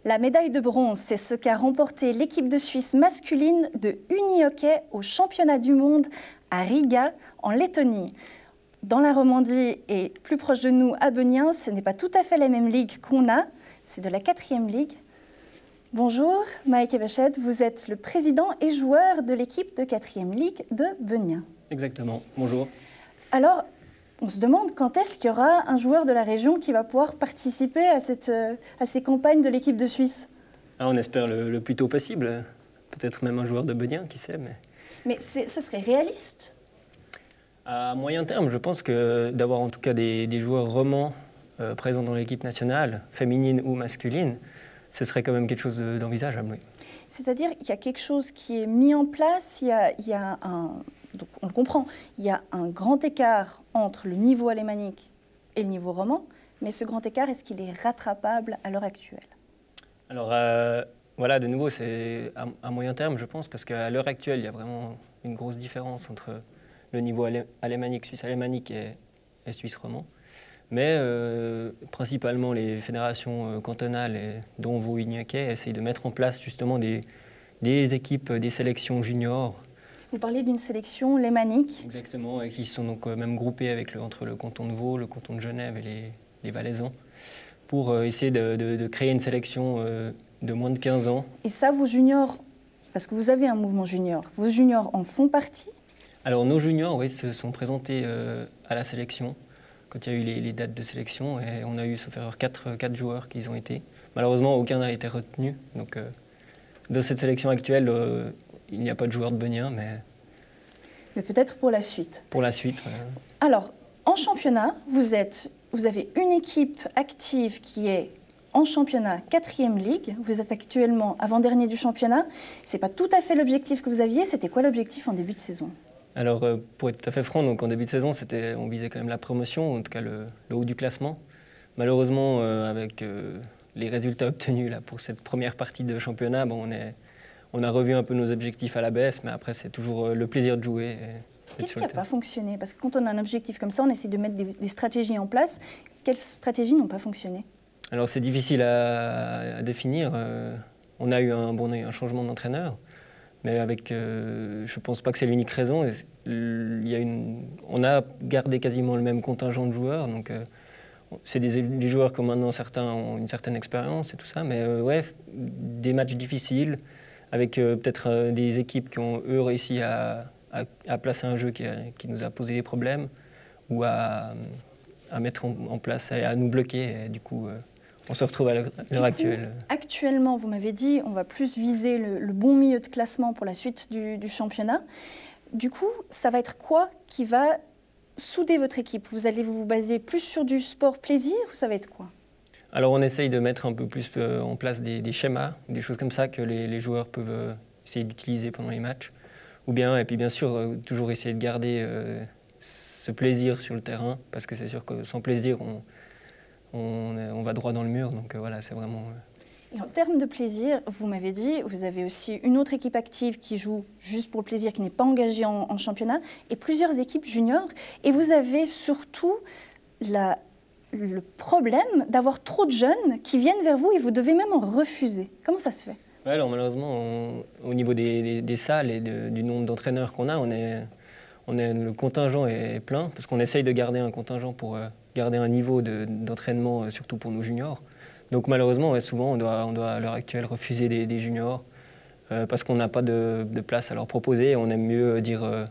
La médaille de bronze, c'est ce qu'a remporté l'équipe de Suisse masculine de unihockey au championnat du monde à Riga, en Lettonie. Dans la Romandie et plus proche de nous, à Benien, ce n'est pas tout à fait la même ligue qu'on a, c'est de la 4e ligue. Bonjour, Mike Evachet, vous êtes le président et joueur de l'équipe de 4e ligue de Benien. Exactement, bonjour. Alors, on se demande quand est-ce qu'il y aura un joueur de la région qui va pouvoir participer à ces campagnes de l'équipe de Suisse. On espère le plus tôt possible, peut-être même un joueur de Benien, qui sait. Mais ce serait réaliste? À moyen terme, je pense que d'avoir en tout cas des joueurs romans présents dans l'équipe nationale, féminine ou masculine, ce serait quand même quelque chose d'envisageable, oui. C'est-à-dire qu'il y a quelque chose qui est mis en place, il y a un... Donc on le comprend, il y a un grand écart entre le niveau alémanique et le niveau roman, mais ce grand écart, est-ce qu'il est rattrapable à l'heure actuelle? Alors voilà, de nouveau, c'est à moyen terme, je pense, parce qu'à l'heure actuelle, il y a vraiment une grosse différence entre le niveau alémanique, suisse alémanique et suisse roman. Mais principalement, les fédérations cantonales, dont Vaud unihockey, essayent de mettre en place justement des équipes, des sélections juniors. Vous parlez d'une sélection lémanique. Exactement, et qui sont donc même groupées entre le canton de Vaud, le canton de Genève et les Valaisans, pour essayer de créer une sélection de moins de 15 ans. Et ça, vos juniors, parce que vous avez un mouvement junior, vos juniors en font partie? Alors nos juniors, oui, se sont présentés à la sélection, quand il y a eu les dates de sélection, et on a eu, sauf erreur, 4 joueurs qui y ont été. Malheureusement, aucun n'a été retenu, donc dans cette sélection actuelle, il n'y a pas de joueurs de Benien, mais peut-être pour la suite. Pour la suite. Alors, en championnat, vous avez une équipe active qui est en championnat 4e ligue. Vous êtes actuellement avant-dernier du championnat. Ce n'est pas tout à fait l'objectif que vous aviez. C'était quoi l'objectif en début de saison? Alors, pour être tout à fait franc, donc en début de saison, on visait quand même la promotion, en tout cas le haut du classement. Malheureusement, avec les résultats obtenus là, pour cette première partie de championnat, on a revu un peu nos objectifs à la baisse, mais après, c'est toujours le plaisir de jouer. Qu'est-ce qui n'a pas fonctionné? Parce que quand on a un objectif comme ça, on essaie de mettre des stratégies en place. Quelles stratégies n'ont pas fonctionné? Alors, c'est difficile à définir. On a eu un changement d'entraîneur, mais je ne pense pas que c'est l'unique raison. On a gardé quasiment le même contingent de joueurs, donc c'est des joueurs que maintenant certains ont une certaine expérience et tout ça, mais ouais, des matchs difficiles, avec peut-être des équipes qui ont, eux, réussi à placer un jeu qui nous a posé des problèmes, ou à mettre en place, à nous bloquer, et du coup, on se retrouve à l'heure actuelle. Actuellement, vous m'avez dit, on va plus viser le bon milieu de classement pour la suite du championnat. Du coup, ça va être quoi qui va souder votre équipe? Vous allez vous baser plus sur du sport plaisir, ou ça va être quoi? Alors on essaye de mettre un peu plus en place des schémas, des choses comme ça que les joueurs peuvent essayer d'utiliser pendant les matchs. Ou bien, et puis bien sûr, toujours essayer de garder ce plaisir sur le terrain, parce que c'est sûr que sans plaisir, on va droit dans le mur. Donc voilà, c'est vraiment... Et en termes de plaisir, vous m'avez dit, vous avez aussi une autre équipe active qui joue juste pour le plaisir, qui n'est pas engagée en championnat, et plusieurs équipes juniors. Et vous avez surtout le problème d'avoir trop de jeunes qui viennent vers vous et vous devez même en refuser. Comment ça se fait? Ouais, alors malheureusement, au niveau des salles et du nombre d'entraîneurs qu'on a, le contingent est plein, parce qu'on essaye de garder un contingent pour garder un niveau d'entraînement, surtout pour nos juniors. Donc malheureusement, ouais, souvent, on doit à l'heure actuelle refuser des juniors parce qu'on n'a pas de place à leur proposer. On aime mieux dire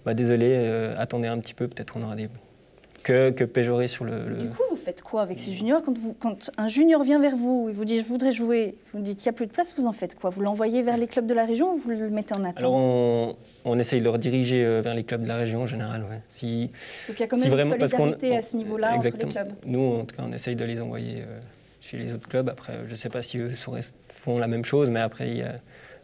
désolé, attendez un petit peu, peut-être on aura des... que péjorer sur le... Du coup, vous faites quoi avec ces juniors? Quand un junior vient vers vous et vous dit « je voudrais jouer », vous dites « il n'y a plus de place », vous en faites quoi? Vous l'envoyez vers les clubs de la région ou vous le mettez en attente? Alors on essaye de le rediriger vers les clubs de la région en général. Ouais. Donc il y a quand même une solidarité à ce niveau-là entre les clubs? Nous, en tout cas, on essaye de les envoyer chez les autres clubs. Après, je ne sais pas si eux font la même chose, mais après,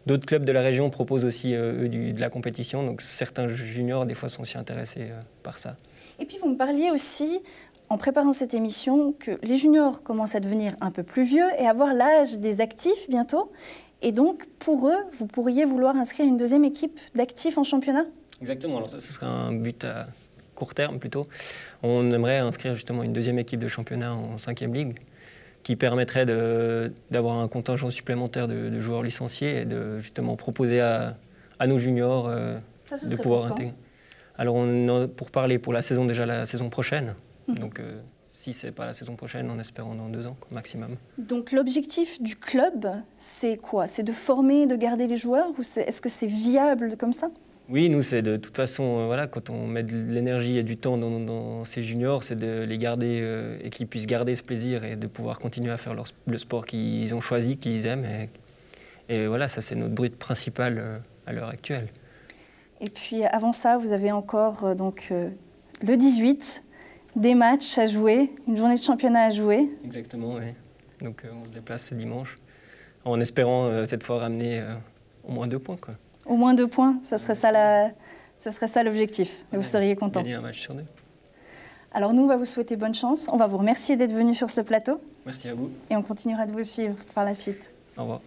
d'autres clubs de la région proposent aussi de la compétition. Donc certains juniors, des fois, sont aussi intéressés par ça. Et puis vous me parliez aussi, en préparant cette émission, que les juniors commencent à devenir un peu plus vieux et avoir l'âge des actifs bientôt. Et donc, pour eux, vous pourriez vouloir inscrire une deuxième équipe d'actifs en championnat? Exactement. Alors ça, ce serait un but à court terme plutôt. On aimerait inscrire justement une deuxième équipe de championnat en 5e ligue, qui permettrait d'avoir un contingent supplémentaire de joueurs licenciés et de justement proposer à nos juniors de pouvoir intégrer. Alors pour parler pour la saison, déjà la saison prochaine, donc si ce n'est pas la saison prochaine, en espérant dans 2 ans maximum. Donc l'objectif du club, c'est quoi? C'est de former, de garder les joueurs ou est-ce que c'est viable comme ça? Oui, nous, c'est de toute façon, voilà, quand on met de l'énergie et du temps dans ces juniors, c'est de les garder et qu'ils puissent garder ce plaisir et de pouvoir continuer à faire le sport qu'ils ont choisi, qu'ils aiment. Et voilà, ça, c'est notre but principal à l'heure actuelle. Et puis avant ça, vous avez encore le 18, des matchs à jouer, une journée de championnat à jouer. Exactement, oui. Donc on se déplace ce dimanche en espérant cette fois ramener au moins 2 points, quoi. Au moins 2 points, ça serait ça l'objectif. Et vous seriez content. Gagner un match sur 2. Alors nous, on va vous souhaiter bonne chance. On va vous remercier d'être venu sur ce plateau. Merci à vous. Et on continuera de vous suivre par la suite. Au revoir.